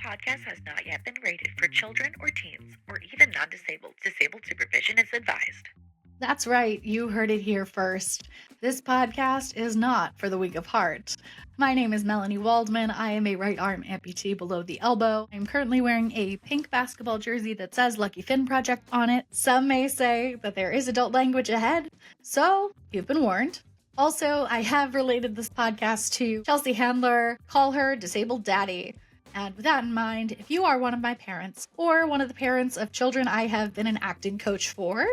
podcast has not yet been rated for children or teens or even non-disabled. Disabled supervision is advised. That's right, you heard it here first. This podcast is not for the weak of heart. My name is Melanie Waldman. I am a right arm amputee below the elbow. I'm currently wearing a pink basketball jersey that says Lucky Finn Project on it. Some may say that there is adult language ahead, so you've been warned. Also, I have related this podcast to Chelsea Handler. Call her Disabled Daddy. And with that in mind, if you are one of my parents or one of the parents of children I have been an acting coach for,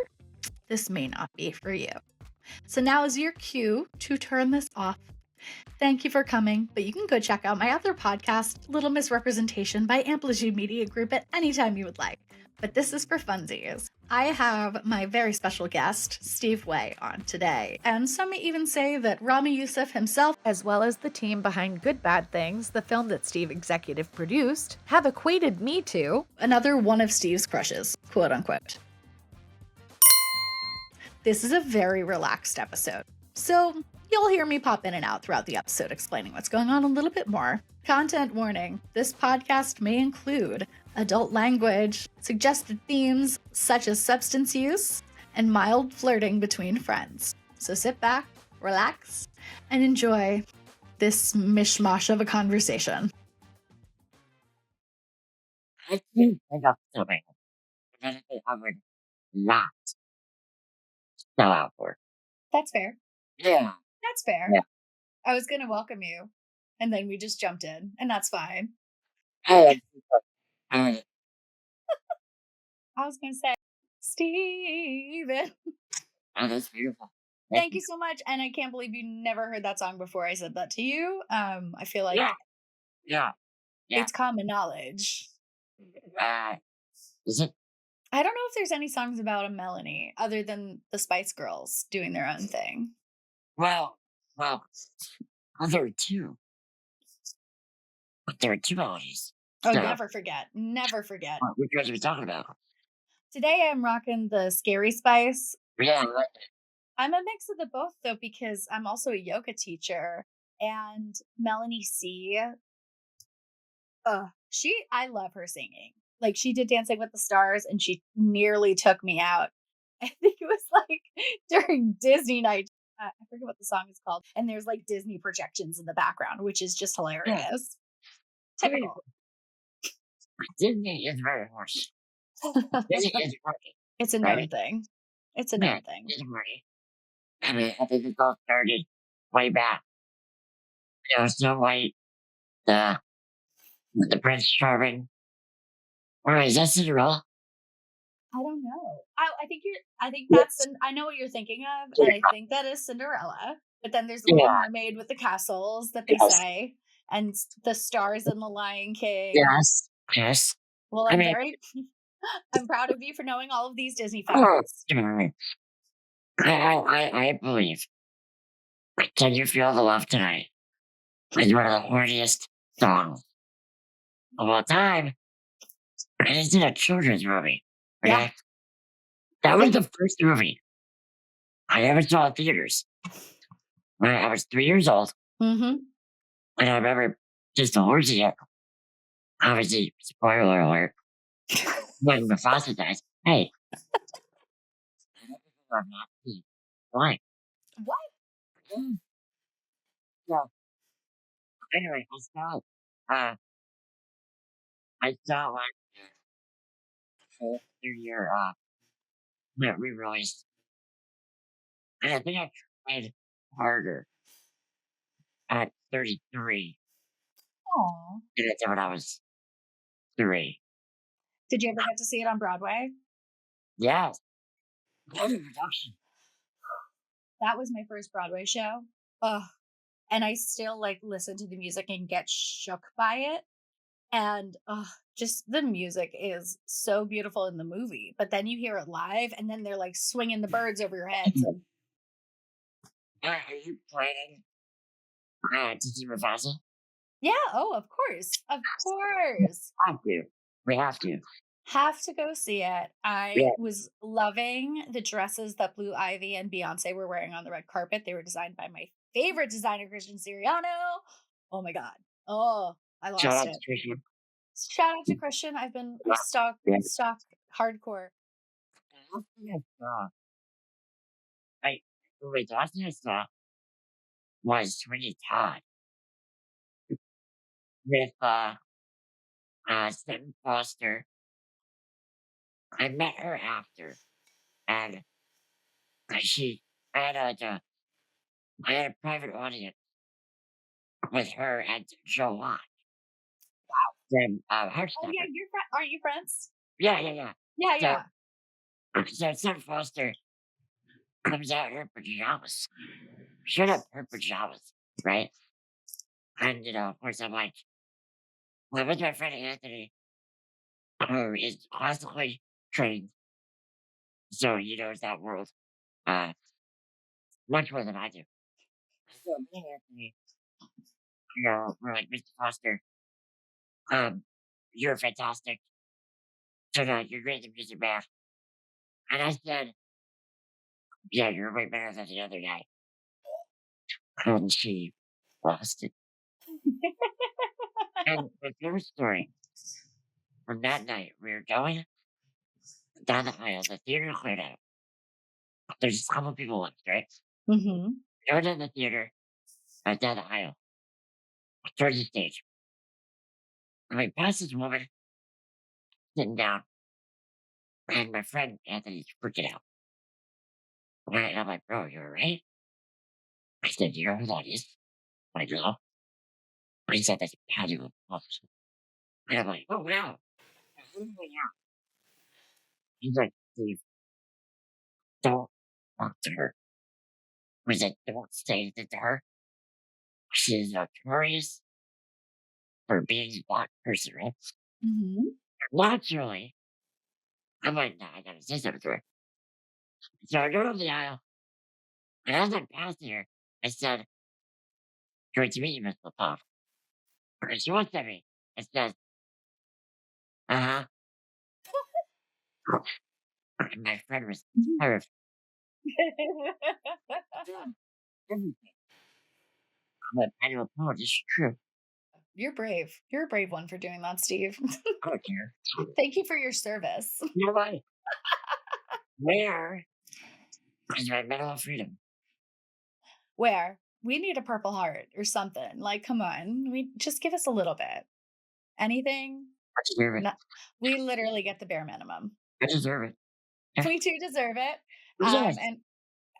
this may not be for you. So now is your cue to turn this off. Thank you for coming, but you can go check out my other podcast, Little Misrepresentation by Amplitude Media Group, at any time you would like. But this is for funsies. I have my very special guest, Steve Way, on today. And some may even say that Rami Youssef himself, as well as the team behind Good Bad Things, the film that Steve executive produced, have equated me to another one of Steve's crushes, quote unquote. This is a very relaxed episode, so you'll hear me pop in and out throughout the episode explaining what's going on a little bit more. Content warning, this podcast may include adult language, suggested themes such as substance use, and mild flirting between friends. So sit back, relax, and enjoy this mishmash of a conversation. I think I got something that I would not sell out for. That's fair. Yeah. That's fair. Yeah. I was going to welcome you, and then we just jumped in, and that's fine. I was going to say, Steven. Oh, that's beautiful. Thank you so much. And I can't believe you never heard that song before I said that to you. I feel like Yeah. it's common knowledge. Is it? I don't know if there's any songs about a Melanie other than the Spice Girls doing their own thing. Well, there are two. But there are two melodies. Oh, So, never forget. Never forget. which ones are we talking about? Today I'm rocking the Scary Spice. Yeah. I'm a mix of the both, though, because I'm also a yoga teacher. And Melanie C., I love her singing. Like, she did Dancing with the Stars, and she nearly took me out. I think it was like during Disney night. I forget what the song is called. And there's like Disney projections in the background, which is just hilarious. Typical. Disney is very harsh. Disney is harsh. It's a known thing. It's a known thing. It's harsh. I mean, I think it all started way back. Snow White, the Prince Charming. Or is that Cinderella? I don't know. I think that's, I know what you're thinking of, and I think that is Cinderella. But then there's the Little Mermaid with the castles that they say, and the stars in the Lion King. Yes. Well, I'm proud of you for knowing all of these Disney facts. I believe Can You Feel the Love Tonight is one of the horniest songs of all time. And it's in a children's movie. Okay? Yeah. That was the first movie I ever saw in theaters when I was 3 years old. Mm-hmm. And I remember just the horses it. Obviously, spoiler alert. When Mufasa dies, hey. I don't think I'm not seeing. Why? What? So, anyway, I saw last year that re-released. And I think I tried harder at 33 Aww. than I did when I was 3. Did you ever get to see it on Broadway? Yes. What a production. That was my first Broadway show. Ugh. And I still listen to the music and get shook by it. And just the music is so beautiful in the movie. But then you hear it live, and then they're swinging the birds over your head. So. Are you planning to see Mufasa? Yeah. Oh, of course. Of course. We have to. Have to go see it. I was loving the dresses that Blue Ivy and Beyonce were wearing on the red carpet. They were designed by my favorite designer, Christian Siriano. Oh my God. Oh, I lost it. Shout out to Christian. I've been Yeah, stuck yeah. hardcore. I, the last thing I saw was Sweeney Todd with Stephen Foster. I met her after, and she I had I had a private audience with her and Joe Locke. Wow. Then Oh Heartstopper. yeah, aren't you friends? Yeah, yeah, yeah. Yeah, So, yeah. so Stephen Foster comes out in her pajamas. Shut up, her pajamas, right? And of course, I'm like, well, with my friend Anthony, who is classically trained, so he knows that world uh, much more than I do. So me and Anthony, we're like, Mr. Foster, you're fantastic. Tonight, you're great at music math. And I said, yeah, you're way better than the other guy. And she lost it. And the first story from that night, we were going down the aisle, the theater cleared out. There's just a couple people left, right? Mm-hmm. Going down the theater, down the aisle, towards the stage. And we passed this woman sitting down, and my friend Anthony's freaking out. And I'm like, bro, you alright? I said, do you know who that is? My girl. He said, that's Patty LaBeouf. And I'm like, oh, wow. He's like, Steve, don't talk to her. We said, don't say anything to her. She's notorious for being a black person, right? Mm-hmm. Naturally, I'm like, no, I gotta say something to her. So I go down the aisle, and as I'm passing her, I said, great to meet you, Miss LaBeouf. And she looks at me and says, uh-huh. And my friend was terrified. Everything. I'm like, Patty LaBeouf, this is true. You're brave. You're a brave one for doing that, Steve. I don't care. Thank you for your service. You know what? Where is my mental freedom? Where? We need a Purple Heart or something. Like, come on. We just give us a little bit. Anything? I deserve it. No, we literally get the bare minimum. I deserve it. We do deserve it. Yes. And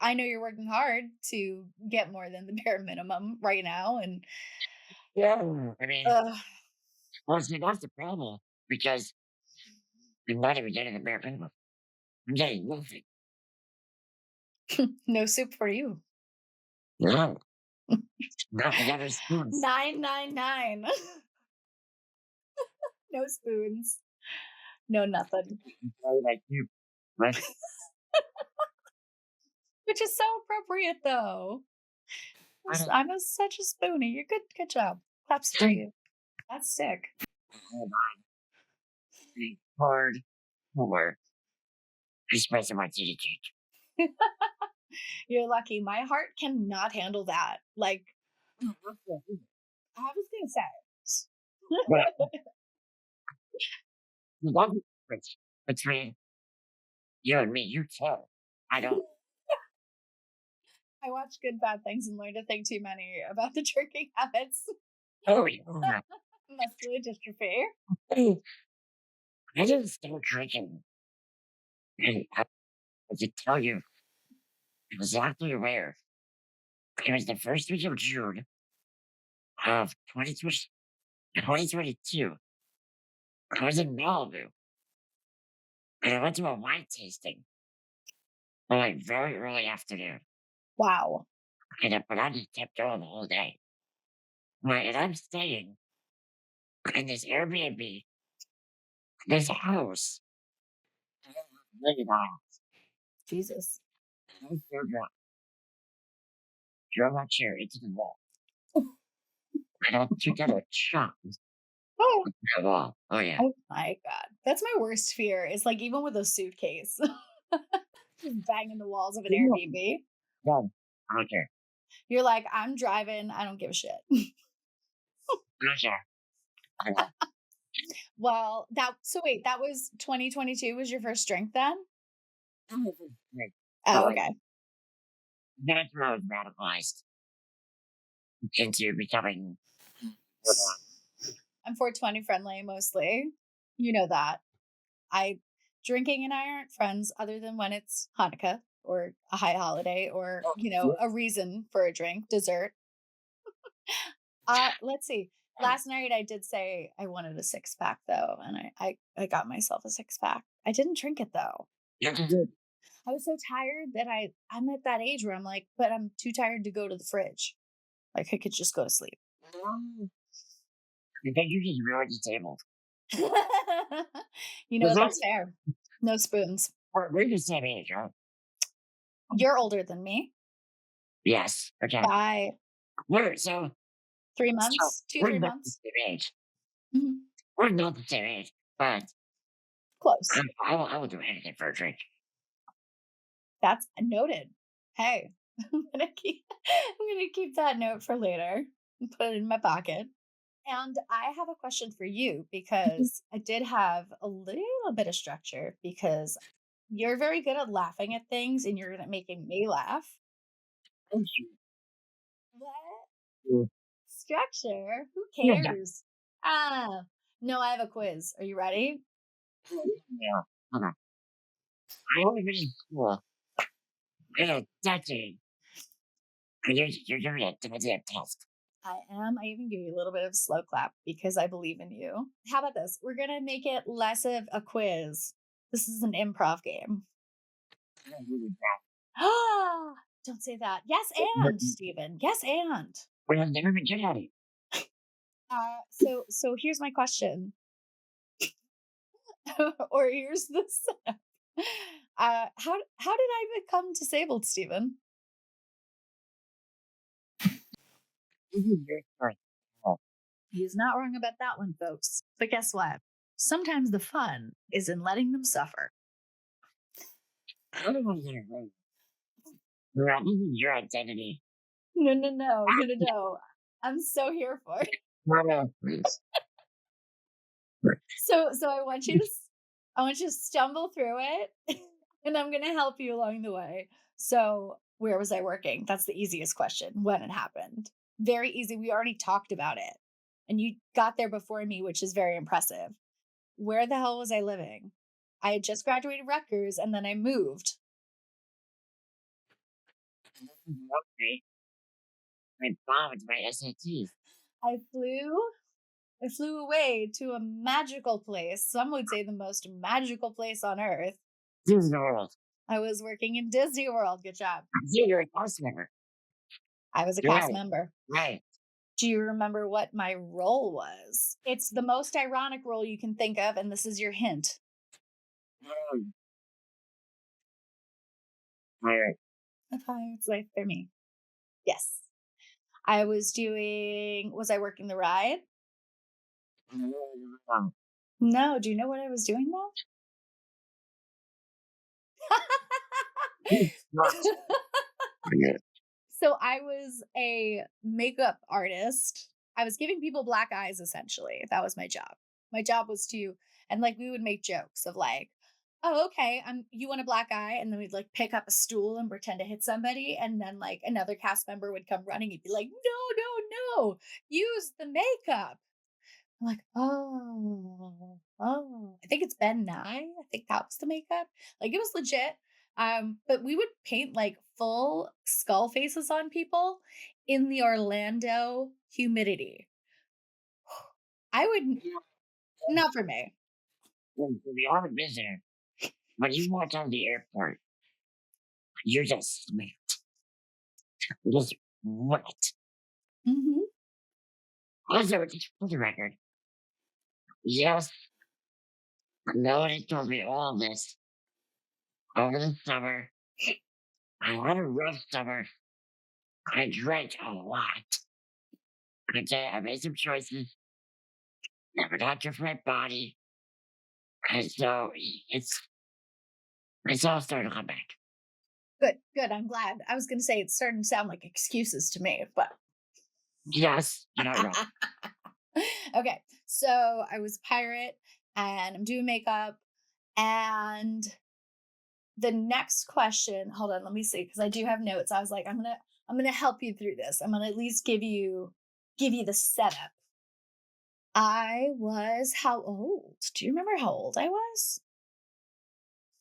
I know you're working hard to get more than the bare minimum right now. And Yeah. I mean, well, see, that's the problem because I'm not even getting the bare minimum. I'm getting nothing. no soup for you. No. Not together spoons. 999. No spoons. No nothing. Like you. But Which is so appropriate though. I'm such a spoonie. You're good job. Claps for you. That's sick. hard for expressing my attitude. You're lucky. My heart cannot handle that. Like, I was gonna say. The love difference between you and me, you tell. I don't. I watch Good Bad Things and learned a thing too many about the drinking habits. Oh, yeah. Muscular dystrophy. I didn't start drinking. And I can tell you exactly where. It was the first week of June of 2022. I was in Malibu. And I went to a wine tasting. Like very early afternoon. Wow. But I just kept going the whole day. Right, and I'm staying in this Airbnb, this house. Jesus. I was so drunk. Drove my chair into the wall. And I took out a shot. Oh. The wall. Oh yeah. Oh my God. That's my worst fear. It's like even with a suitcase. Just banging the walls of an Airbnb. Done. I don't care. You're like, I'm driving. I don't give a shit. I don't care. Well, wait, that was 2022 was your first drink then? Like, Oh, like, okay. that's when I was radicalized into becoming. I'm 420 friendly mostly. You know that. I Drinking and I aren't friends other than when it's Hanukkah or a high holiday or, a reason for a drink, dessert. Let's see. Last night I did say I wanted a six pack though, and I got myself a six pack. I didn't drink it though. I was so tired that I'm at that age where I'm like, but I'm too tired to go to the fridge. Like I could just go to sleep. I think you're just really disabled. That's fair. No spoons. We're the same age, right? You're older than me Yes. Okay. by So 3 months, we're 3 not the months. same age. Mhm. We're not the same age, but Close. I will do anything for a drink. That's noted. Hey, I'm gonna keep that note for later and put it in my pocket. And I have a question for you because I did have a little bit of structure because you're very good at laughing at things and you're good at making me laugh. Thank you. What? Yeah. Structure? Who Yeah. cares? Ah, no, I have a quiz. Are you ready? Yeah. Okay. I only been in school in a decade. And you're doing a goddamn test. I am. I even give you a little bit of slow clap because I believe in you. How about this? We're going to make it less of a quiz. This is an improv game. Ah, don't say that. Yes, and Stephen. Yes, and. We have never been good at it. So here's my question. Or here's the setup. How did I become disabled, Stephen? This is your story. He's not wrong about that one, folks. But guess what? Sometimes the fun is in letting them suffer. How do I get it right? Right, this is your identity. No. I'm so here for it. Please. So I want you to stumble through it and I'm going to help you along the way. So, where was I working? That's the easiest question. When it happened. Very easy. We already talked about it. And you got there before me, which is very impressive. Where the hell was I living? I had just graduated Rutgers and then I moved. I bombed my SATs. I flew away to a magical place. Some would say the most magical place on earth. Disney World. I was working in Disney World. Good job. You're a cast member. I was a cast member. Right. Do you remember what my role was? It's the most ironic role you can think of, and this is your hint. Pirate. A pirate's life for me. Yes. Was I working the ride? No. Do you know what I was doing though? So I was a makeup artist. I was giving people black eyes essentially. That was my job. My job was and like we would make jokes of like, oh, okay, you want a black eye? And then we'd like pick up a stool and pretend to hit somebody. And then like another cast member would come running and be like, no, use the makeup. I'm like, oh, I think it's Ben Nye. I think that was the makeup. Like it was legit. But we would paint like full skull faces on people in the Orlando humidity. I would not for me. We are a visitor. When you walk out of the airport, you're just smacked. Just wet. Mm-hmm. Also, just for the record, yes, Melody told me all this over the summer. I had a rough summer. I drank a lot. Okay, I made some choices that were not good for my body. And so it's all starting to come back. Good. I'm glad. I was going to say it's starting to sound like excuses to me, but Yes, you're not wrong. Okay, so I was a pirate and I'm doing makeup. And the next question, hold on, let me see, because I do have notes. I was like, I'm gonna help you through this. I'm gonna at least give you the setup. I was how old? Do you remember how old I was?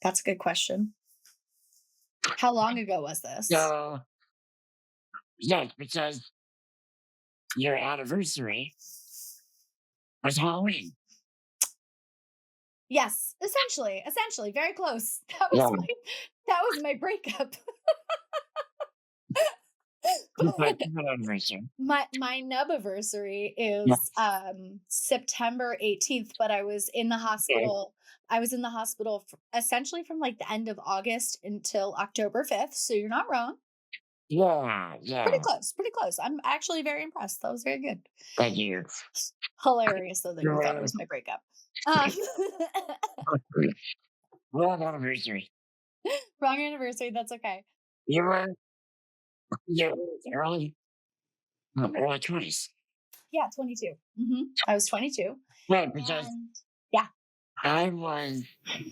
That's a good question. How long ago was this? So, yes, because your anniversary was Halloween. Yes, essentially, very close. Yeah, That was my breakup. it's like your anniversary. My nub-anniversary Yeah, is September 18th, but okay. I was in the hospital essentially from like the end of August until October 5th. So you're not wrong. Yeah, Pretty yeah. close, pretty close. I'm actually very impressed. That was very good. Thank you. Hilarious though that you thought it Your was my breakup. Um, wrong anniversary. wrong anniversary. That's okay. You were you early early 20s. Yeah, 22. I was 22, Right, because and yeah. I was 21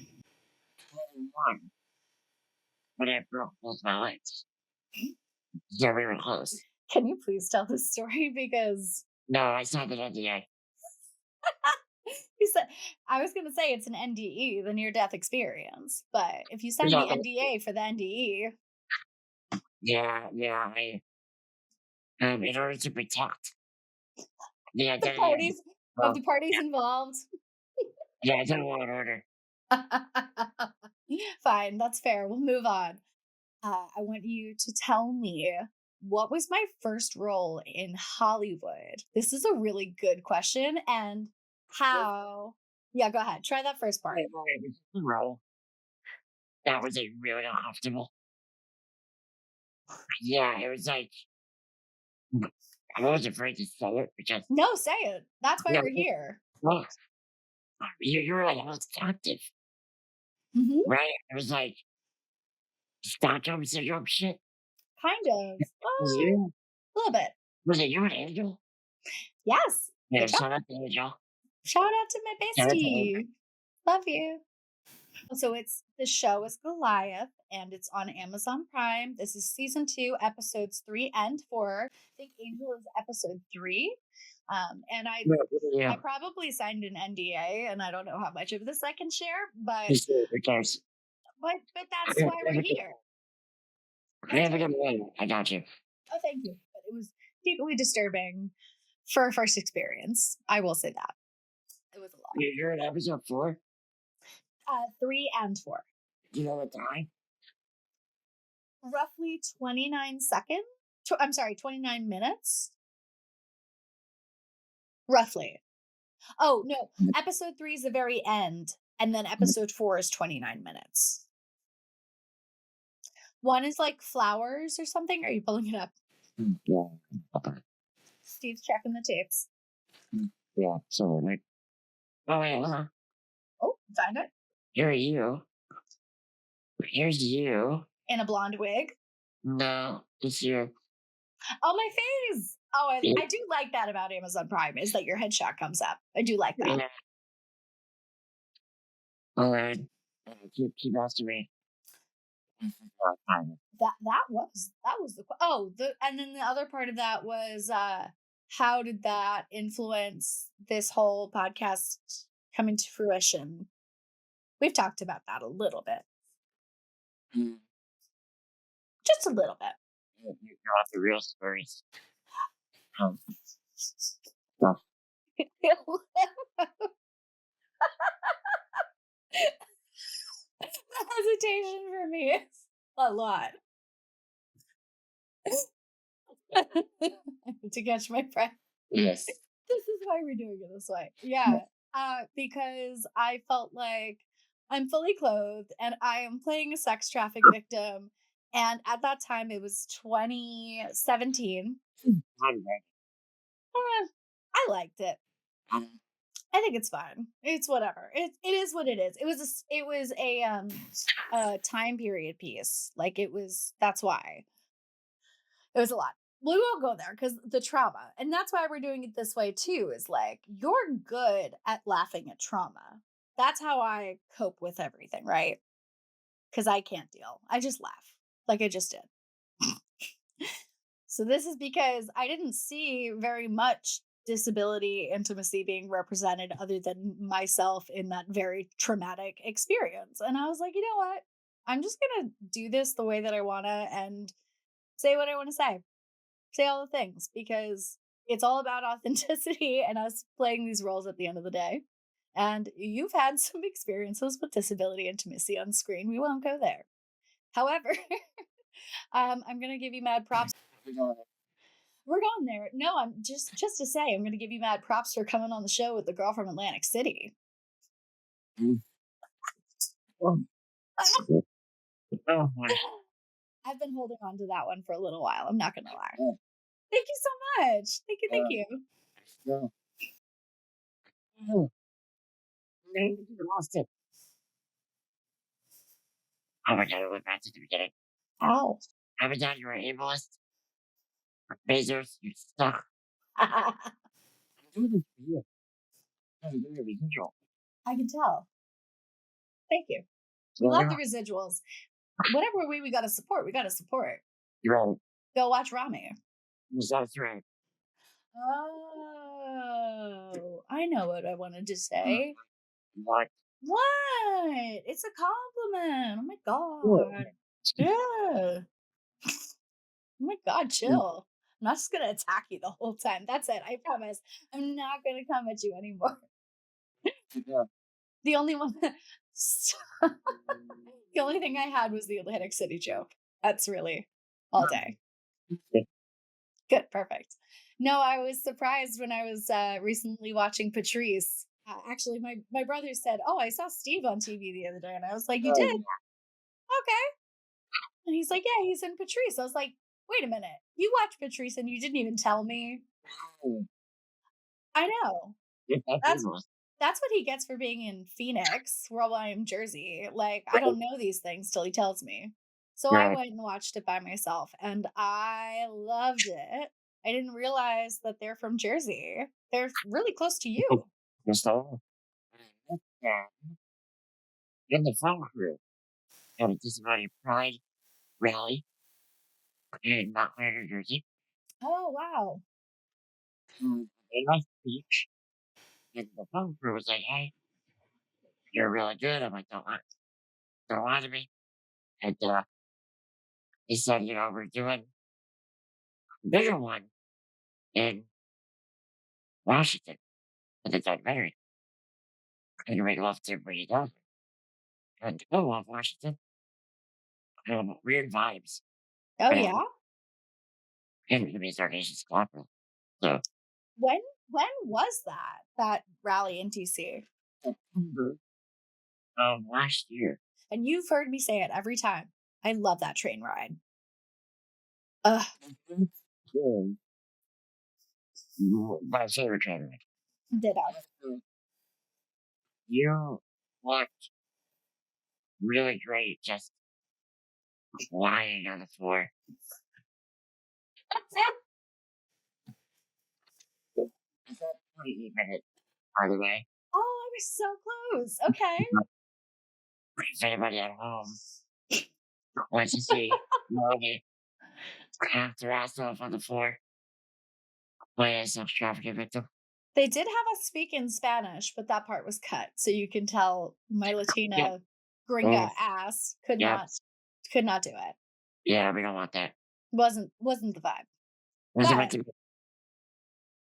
when I broke both my legs. So we were close. Can you please tell this story because No, I signed an NDA. you said I was going to say it's an NDE, the near death experience, but if you sign Yeah, the NDA for the NDE, yeah. In order to protect the the identity parties of of the parties involved. yeah, I don't want an order. Fine, that's fair. We'll move on. I want you to tell me what was my first role in Hollywood? This is a really good question. And how, yeah, go ahead. Try that first part. It was a role that was a really uncomfortable. Yeah, it was like I was afraid to say it because No, say it. That's why yeah, we're here. well, you're like I was active, Hmm. right? It was like Stockholm syndrome shit. Kind of. Was it you? A little bit. Was it you and Angel? Yes. Yeah, Good job. shout out to Angel. Shout out to my Shout out to Angel. bestie. Love you. So the show is Goliath and it's on Amazon Prime. This is season 2, episodes 3 and 4. I think Angel is episode 3. And Yeah, I yeah. probably signed an NDA and I don't know how much of this I can share, but Just who cares? that's why we're here. That's Never why get we're here. away. I got you. Oh, thank you. But it was deeply disturbing for a first experience. I will say that. It was a lot. You're in episode 4. 3 and 4. Do you know the time? Roughly 29 seconds. I'm sorry, 29 minutes. Roughly. Oh, no. Episode 3 is the very end. And then episode 4 is 29 minutes. One is like flowers or something. Are you pulling it up? Yeah. Okay. Steve's checking the tapes. Yeah. So like, oh wait, Oh, find it. here are you. Here's you. In a blonde wig. No, it's you. Oh, my face. Oh, Yeah. I do like that about Amazon Prime is that your headshot comes up. I do like that. Yeah. All right. Keep asking me. That was the and then the other part of that was how did that influence this whole podcast coming to fruition? We've talked about that a little bit. Mm. Just a little bit. You got the real stories. Stuff. The hesitation for me is a lot. I need to catch my breath. Yes. This is why we're doing it this way. Yeah. Because I felt like I'm fully clothed and I am playing a sex traffic victim. And at that time, it was 2017. I liked it. I think it's fine. It's whatever. It is what it is. It was a time period piece. Like that's why. It was a lot. we won't go there because the trauma. And that's why we're doing it this way too, is like, you're good at laughing at trauma. That's how I cope with everything, right? Because I can't deal. I just laugh like I just did. So this is because I didn't see very much disability intimacy being represented other than myself in that very traumatic experience. And I was like, you know what? I'm just going to do this the way that I want to and say what I want to say all the things because it's all about authenticity and us playing these roles at the end of the day. And you've had some experiences with disability intimacy on screen. We won't go there. However, I'm gonna give you mad props. We're going there. No, I'm just to say, I'm gonna give you mad props for coming on the show with the girl from Atlantic City. Mm. Oh, oh, my I've been holding on to that one for a little while. I'm not gonna lie. God. Thank you so much. Thank you. Thank you. No. Oh, maybe you lost it. Oh my God, I went back to the beginning. Ow. Every time you were ableist, Bezos, you suck. I I'm doing this for you. I'm doing it for you. can tell. Thank you. We love the residuals. Whatever way we gotta support, we gotta support. You're right. Go watch Rami. That's right. Oh, I know what I wanted to say. What? What? It's a compliment. Oh my Oh, god. Yeah. Oh my god, chill. I'm not just gonna attack you the whole time. That's it. I promise. I'm not gonna come at you anymore. yeah. The only one the only thing I had was the Atlantic City joke. That's really all day. Good, perfect. No, I was surprised when I was recently watching Patrice. Actually, my brother said, "Oh, I saw Steve on TV the other day," and I was like, "You did? Okay." And he's like, "Yeah, he's in Patrice." I was like, "Wait a minute, you watched Patrice and you didn't even tell me?" I know. That's that's what he gets for being in Phoenix, while I'm in Jersey. Like, I don't know these things till he tells me. So I Right. went and watched it by myself, and I loved it. I didn't realize that they're from Jersey. They're really close to you. So, in the film crew at a disability pride rally in Montclair, New Jersey, Oh, wow. they my speech, and the film crew was like, "Hey, you're really good." I'm like, don't lie to me." And he said, "We're doing a bigger one in Washington for the documentary, and we'd love to bring you down." And I love Washington. Weird vibes. Oh, And yeah? and it means our nation's capital. So When when was that rally in DC? September last year. And you've heard me say it every time. I love that train ride. Ugh, So, my favorite train ride. ditto. You looked really great just lying on the floor. Is that 28 minutes, by the way? Oh, I was so close. Okay. If anybody at home wants to see Melody half their ass off on the floor, play a sex trafficking victim. They did have us speak in Spanish, but that part was cut. So you can tell my Yeah. Latina gringa Oh, ass could yeah. not do it. Yeah, we don't want that. Wasn't the vibe. Was it But meant to be?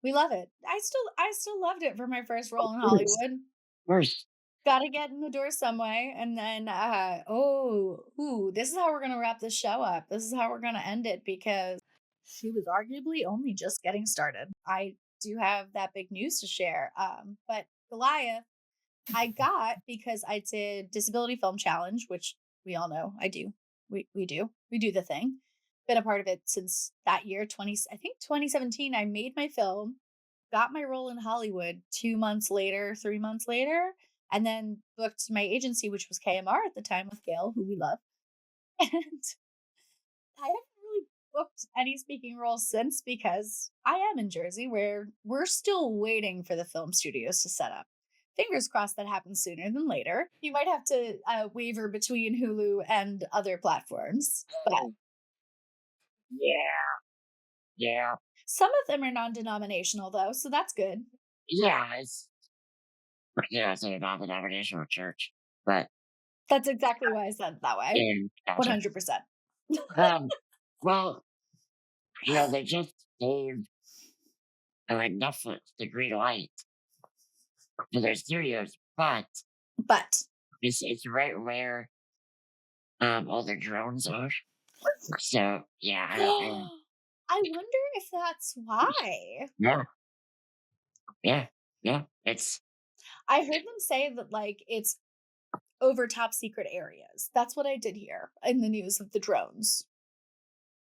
we love it. I still loved it for my first role in Of course. Hollywood. First. Gotta get in the door some way. And then this is how we're gonna wrap this show up. This is how we're gonna end it because she was arguably only just getting started. I do have that big news to share. But Goliath, I got because I did Disability Film Challenge, which we all know I do. We do. We do the thing. Been a part of it since that year, 2017. I made my film, got my role in Hollywood 2 months later, 3 months later, and then booked my agency, which was KMR at the time with Gail, who we love. And I haven't really booked any speaking roles since because I am in Jersey where we're still waiting for the film studios to set up. Fingers crossed that happens sooner than later. You might have to waver between Hulu and other platforms, but Yeah, yeah, some of them are non-denominational though, so that's good. yeah. It's a non-denominational church, but That's exactly why I said it that way. in gotcha. 100%. Um, well, they just gave Netflix the green light for their studios, but But it's right where all the drones are. So yeah, I wonder if that's why. yeah, yeah, yeah. It's I heard them say that like it's over top secret areas. That's what I did hear in the news of the drones.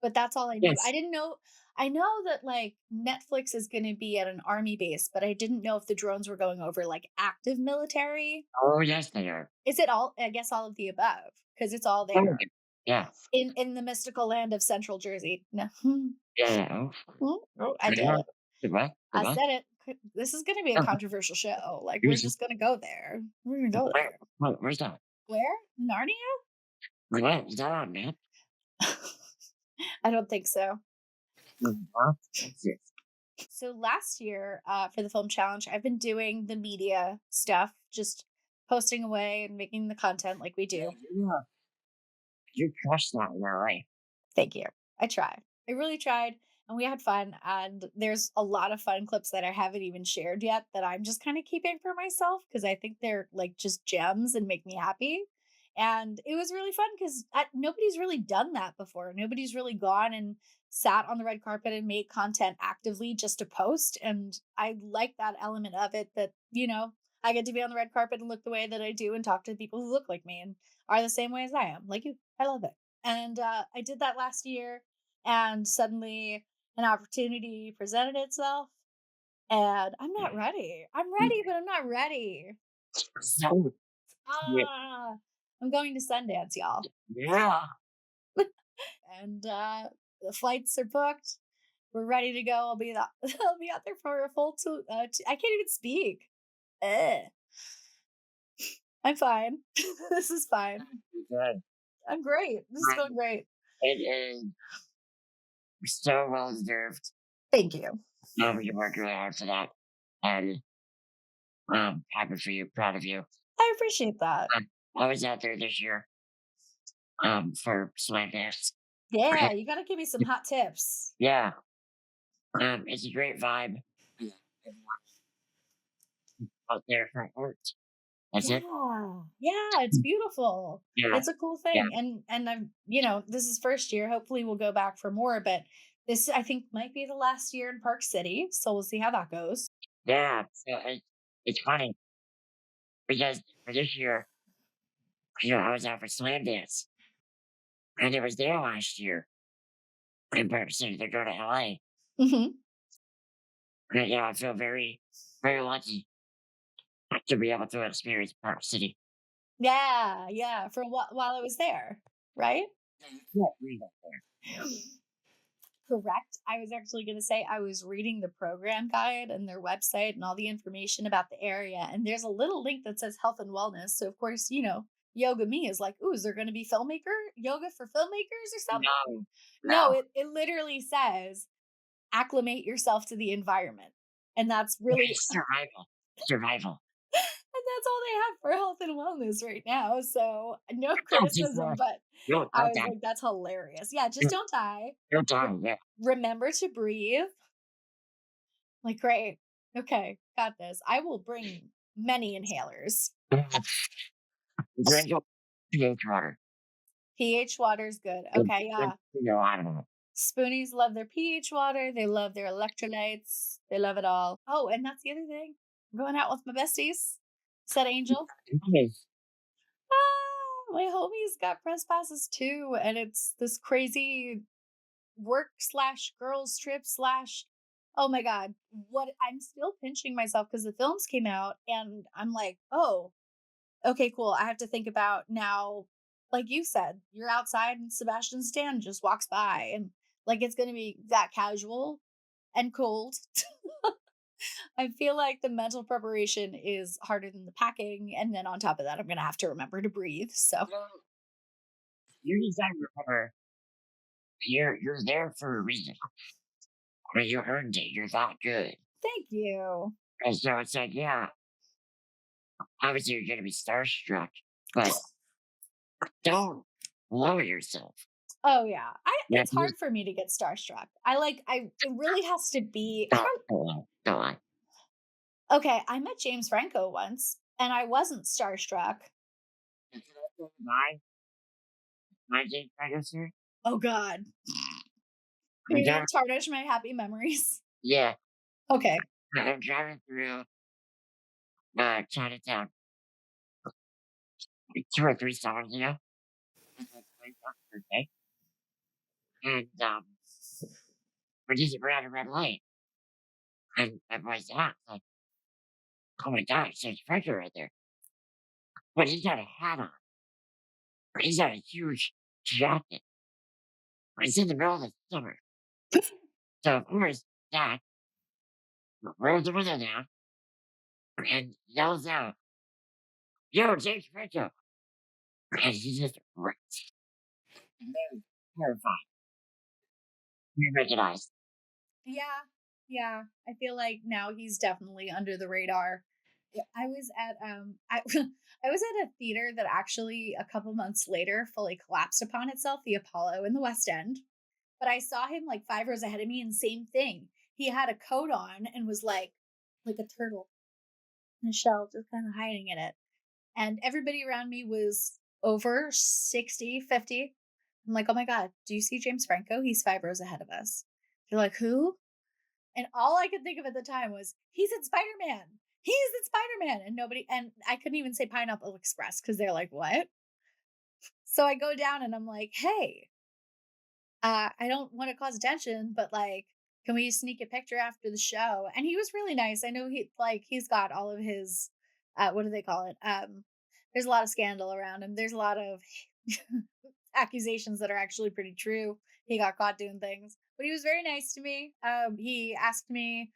But that's all I knew. I yes. didn't know. I know that like Netflix is going to be at an army base, but I didn't know if the drones were going over like active military. Oh yes, they are. Is it all? I guess all of the above because it's all Oh, there yeah, in the mystical land of Central Jersey. No, yeah. Oh, oh, I did yeah. it. Goodbye, I goodbye. said it. This is going to be a Oh, controversial show. Like we're here's just going to go there. We're going to go there. where's that? Where? Narnia? What is that on, man? I don't think so. What? What's this? So last year, for the film challenge, I've been doing the media stuff, just posting away and making the content like we do. Yeah, you crushed that in LA. Thank you. I tried. I really tried. And we had fun. And there's a lot of fun clips that I haven't even shared yet that I'm just kind of keeping for myself because I think they're like just gems and make me happy. And it was really fun because nobody's really done that before. Nobody's really gone and sat on the red carpet and made content actively just to post. And I like that element of it that, I get to be on the red carpet and look the way that I do and talk to people who look like me and are the same way as I am. Like you, I love it. And I did that last year, and suddenly an opportunity presented itself. And I'm not ready. I'm ready, but I'm not ready. So, yeah, Ah, I'm going to Sundance, y'all. yeah. And the flights are booked. We're ready to go. I'll be out there for a full I can't even speak. Eh. I'm fine. This is fine. Good. I'm great. This is going great. It is so well deserved. Thank you. You worked really hard for that, and happy for you, proud of you. I appreciate that. I was out there this year, for Sundance. Yeah, you got to give me some hot tips. Yeah, it's a great vibe. Everyone out there for art. That's it. Yeah, it's beautiful. Yeah, It's a cool yeah, thing. And I'm, this is first year. Hopefully we'll go back for more, but this I think might be the last year in Park City. So we'll see how that goes. yeah. So it's funny because for this year, I was out for Sundance, and it was there last year in Park City. They're going to LA. Hmm. And, I feel very, very lucky to be able to experience Park City. Yeah, for while I was there, right? Yeah, we got there. Correct. I was actually going to say I was reading the program guide and their website and all the information about the area. And there's a little link that says health and wellness. So, of course, Yoga Me is like, ooh, is there going to be yoga for filmmakers or something? No, No, no, it literally says acclimate yourself to the environment. And that's really, it's survival. and that's all they have for health and wellness right now. So, no Don't just criticism, but I don't was die. like, that's hilarious. Yeah, just don't die. Don't die. Yeah. Remember to breathe. Like, great. Okay, got this. I will bring many inhalers. Drink your pH water. pH water's good. Okay, yeah. I don't know. Spoonies love their pH water. They love their electrolytes. They love it all. Oh, and that's the other thing. I'm going out with my besties. Said Angel. My homies got press passes too. And it's this crazy work/girls trip/ oh my God. What I'm still pinching myself because the films came out and I'm like, oh, okay, cool. I have to think about now, like you said, you're outside and Sebastian Stan just walks by and Like it's going to be that casual and cold. I feel like the mental preparation is harder than the packing. And then on top of that, I'm going to have to remember to breathe. So Well, you just gotta remember, you're there for a reason. I mean, you earned it. You're that good. thank you. And so it's like, yeah, obviously you're gonna be starstruck, but don't lower yourself. Oh yeah. Yeah, It's hard for me to get starstruck. It really has to be I don't lie. don't okay, I met James Franco once and I wasn't starstruck. And can I say my James Franco story? Oh god. I'm You're gonna driving, tarnish my happy memories. yeah, Okay. I'm driving through Chinatown like 2 or 3 summers ago. It's like my birthday. And we're just around a red light. And my boy's out. Like, oh my gosh, there's Franco right there. But he's got a hat on. He's got a huge jacket. It's in the middle of the summer. So of course, Dad rolls the window down and yells out, "Yo, James Franco!" And he just runs. And they were terrified. We recognized. Yeah. Yeah. I feel like now he's definitely under the radar. I was at I was at a theater that actually a couple months later fully collapsed upon itself, the Apollo in the West End. But I saw him like 5 rows ahead of me and same thing. He had a coat on and was like a turtle in a shell, just kind of hiding in it. And everybody around me was over 60, 50. I'm like, oh my God, do you see James Franco? He's 5 rows ahead of us. They're like, who? And all I could think of at the time was, he's in Spider Man. He's in Spider Man. And I couldn't even say Pineapple Express because they're like, what? So I go down and I'm like, hey, I don't want to cause attention, but like, can we sneak a picture after the show? And he was really nice. I know he's got all of his what do they call it? There's a lot of scandal around him. There's a lot of accusations that are actually pretty true. He got caught doing things. But he was very nice to me. He asked me,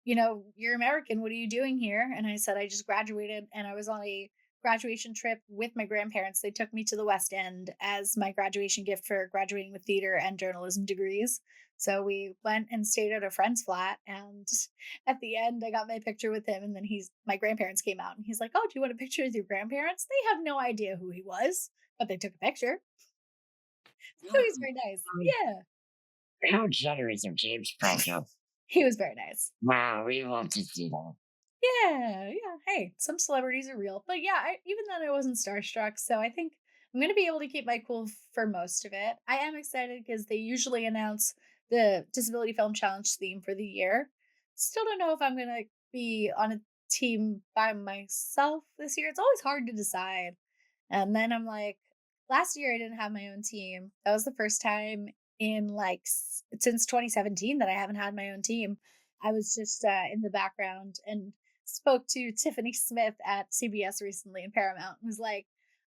you're American. What are you doing here? And I said, I just graduated and I was on a graduation trip with my grandparents. They took me to the West End as my graduation gift for graduating with theater and journalism degrees. So we went and stayed at a friend's flat. And at the end, I got my picture with him. And then my grandparents came out and he's like, oh, do you want a picture with your grandparents? They have no idea who he was, but they took a picture. So he was very nice. Yeah. How generous of James Franco. He was very nice. Wow, we love to see that. Yeah. Hey, some celebrities are real. But yeah, even then I wasn't starstruck. So I think I'm going to be able to keep my cool for most of it. I am excited because they usually announce the Disability Film Challenge theme for the year. Still don't know if I'm going to be on a team by myself this year. It's always hard to decide. And then I'm like, last year I didn't have my own team. That was the first time in since 2017 that I haven't had my own team. I was just in the background and spoke to Tiffany Smith at CBS recently in Paramount and was like,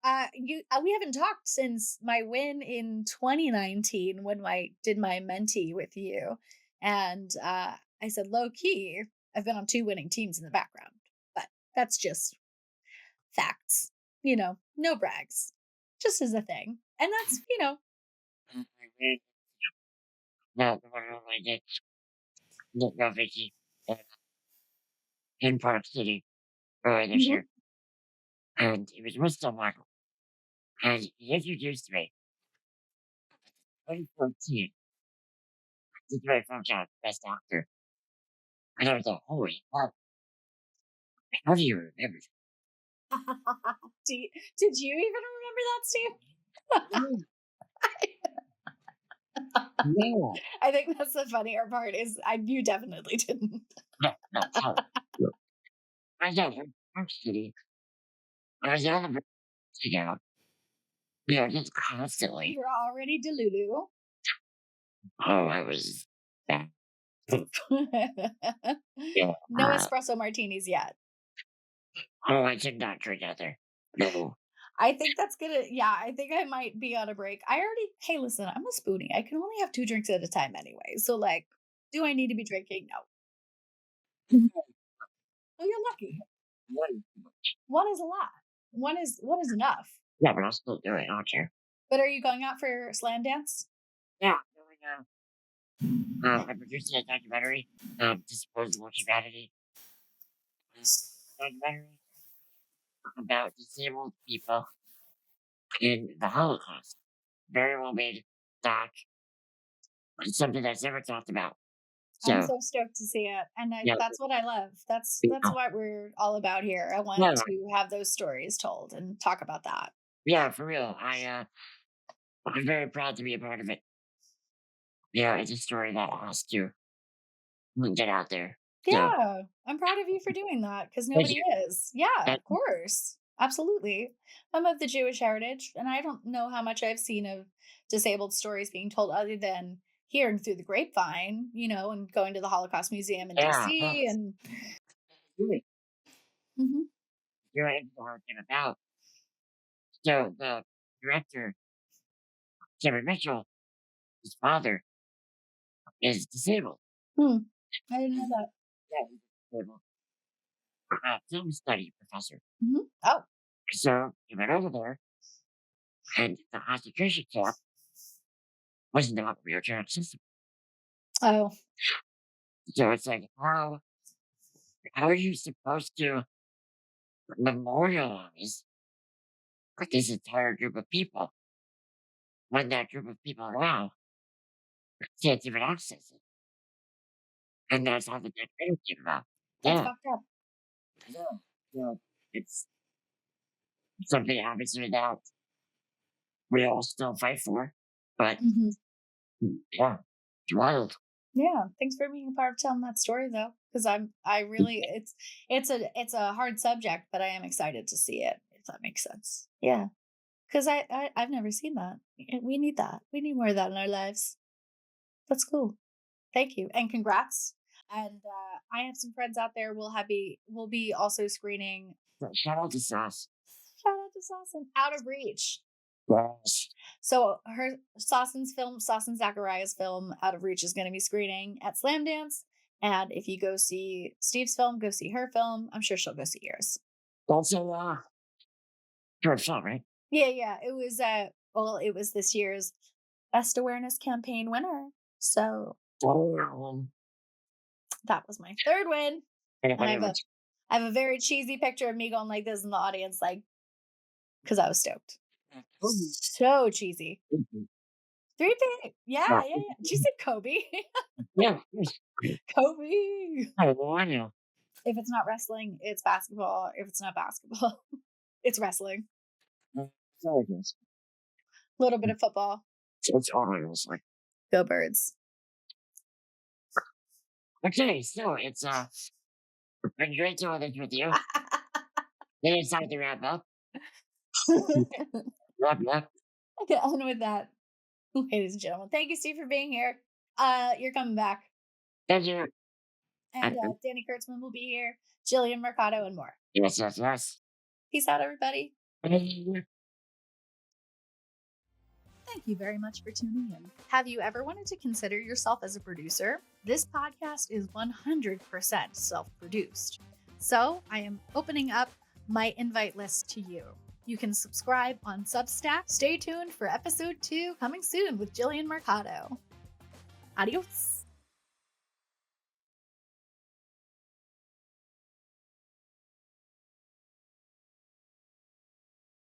we haven't talked since my win in 2019 when I did my mentee with you. And I said, low key, I've been on 2 winning teams in the background, but that's just facts, no brags, just as a thing. And that's, No, the one I did Vicky in Park City earlier this Mhm. year. And it was Mr. Michael. And he introduced me. 2014. Did my phone job, Best Actor. And I was like, holy fuck, how do you remember Did you even remember that, Steve? that? No, I think that's the funnier part is you definitely didn't. no, tell me. I was at Park City. I was on the bridge together. Just constantly. You're already Delulu. Oh, I was bad. Yeah. No espresso martinis yet. Oh, I did not drink out there. No. I think that's gonna, yeah, I think I might be on a break. Hey, listen, I'm a spoonie. I can only have 2 drinks at a time anyway. So, like, do I need to be drinking? No. Oh, you're lucky. One is a lot. One is enough. Yeah, but I'll still do it, I don't care. But are you going out for Slam Dance? Yeah, I'm producing a documentary, Disposable Humanity. Documentary about disabled people in the Holocaust. Very well made doc. It's something that's never talked about. I'm So, so stoked to see it, and yeah, that's what I love. That's yeah, what we're all about here. I want yeah, to have those stories told and talk about that. yeah, for real. I'm very proud to be a part of it. Yeah, it's a story that has to get out there. So, Yeah, I'm proud of you for doing that because thank nobody you. is. Yeah, Thank of course. Absolutely. I'm of the Jewish heritage, and I don't know how much I've seen of disabled stories being told other than hearing through the grapevine, and going to the Holocaust Museum in yeah, DC and really, Mhm. you're into how it came about. So, the director, Kevin Mitchell, his father, is disabled. Hmm. I didn't know that. Yeah, he's disabled. Film study professor. Oh. So, he went over there, and the concentration camp was not wheelchair accessible. Oh. So, it's like, how are you supposed to memorialize this entire group of people when that group of people now can't even access it? And that's how the documentary came about. That's Yeah, fucked up. yeah. So it's something obviously that we all still fight for, but Mhm. yeah, it's wild. Yeah, thanks for being a part of telling that story though, because I really it's a hard subject, but I am excited to see it, if that makes sense. Yeah, because I've never seen that. We need that. We need more of that in our lives. That's cool. Thank you and congrats. And I have some friends out there. We'll be also screening. So shout out to Sauce. Shout out to Saucin, Out of Reach. Yes. So her Saucin Zachariah's film, Out of Reach, is going to be screening at Slam Dance. And if you go see Steve's film, go see her film. I'm sure she'll go see yours. That's a short film, right? Yeah. It was this year's Best Awareness Campaign winner. So Oh, that was my third win. and And I have a very cheesy picture of me going like this in the audience, like, because I was stoked. So cheesy. 3 P. Yeah. Did you say Kobe? Yeah. Kobe. Oh, I know. If it's not wrestling, it's basketball. If it's not basketball, it's wrestling. So it is. A little bit of football. It's always like, Go Birds. okay, so it's been great doing this with you. Then it's time to wrap up. Wrap it up. Okay, on with that, ladies and gentlemen. Thank you, Steve, for being here. You're coming back, Thank you. and Danny Kurtzman will be here. Jillian Mercado and more. Yes. Peace out, everybody. Bye. Thank you very much for tuning in. Have you ever wanted to consider yourself as a producer? This podcast is 100% self-produced. So I am opening up my invite list to you. You can subscribe on Substack. Stay tuned for episode 2 coming soon with Jillian Mercado. Adios.